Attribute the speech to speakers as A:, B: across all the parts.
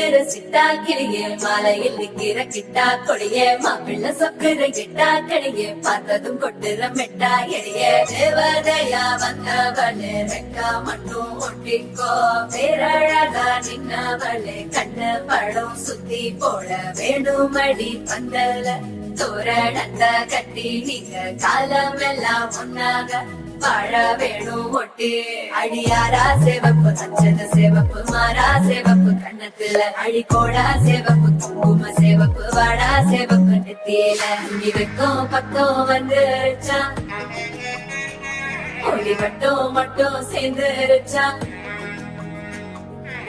A: கட்டுற சிட்டா கிளியே மாலையில் நிக்கிற கிட்டா கொடியே மாப்பிள்ள சொக்குற கிட்டா கடியே பார்த்ததும் கொட்டுற மெட்டா எடியே தேவதையா வந்தவளே ரெக்கா மட்டும் ஒட்டிக்கோ பேரழகா நின்னவளே கண்ண படம் சுத்தி போட வேணுமடி பந்தல தோரணத்தை கட்டி நீங்க காலமெல்லாம் ஒன்னாக வாழ வேணும் ஒட்டி அடியாரா சேவப்பு அச்சத சேவப்பு மாறா சேவப்பு கண்ணத்துல அடிக்கோடா சேவப்பு குங்கும சேவப்பு வாடா சேவப்பு நெத்தியில இதுக்கும் பக்கம் வந்துருச்சா ஒளி மட்டும் சேர்ந்துருச்சா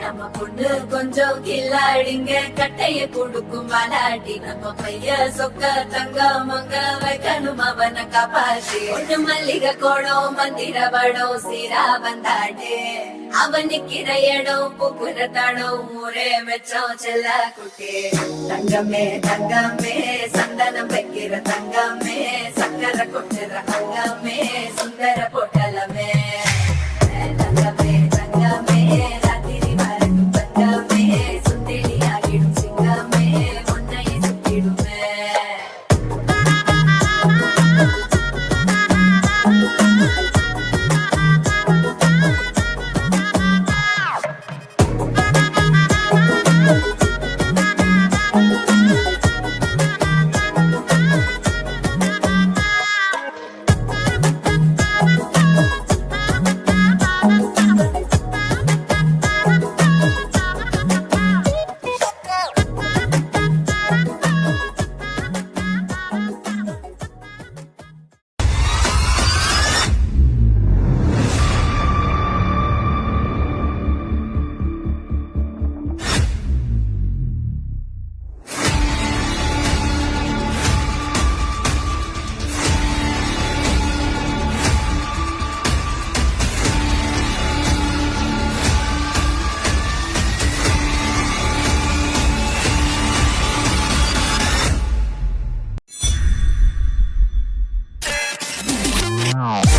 A: நம்ம பொண்ணு கொஞ்சம் கில்லாடிங்க கட்டைய கொடுக்கும் வாலாட்டி நம்ம பைய சொக்க தங்க மங்க வைக்கணும் அவனை காப்பாத்தி ஒண்ணு மல்லிகை கோடம் மந்திர வடம் சீரா வந்தாடு அவன் நிக்கிற இடம் பூக்குற தடம் ஊரே மெச்சம் செல்ல குட்டி தங்கமே தங்கமே சந்தனம் வைக்கிற தங்கமே சக்கரை கொட்டுற தங்கமே சுந்தர பொட்டலமே தங்கமே தங்கமே
B: Wow.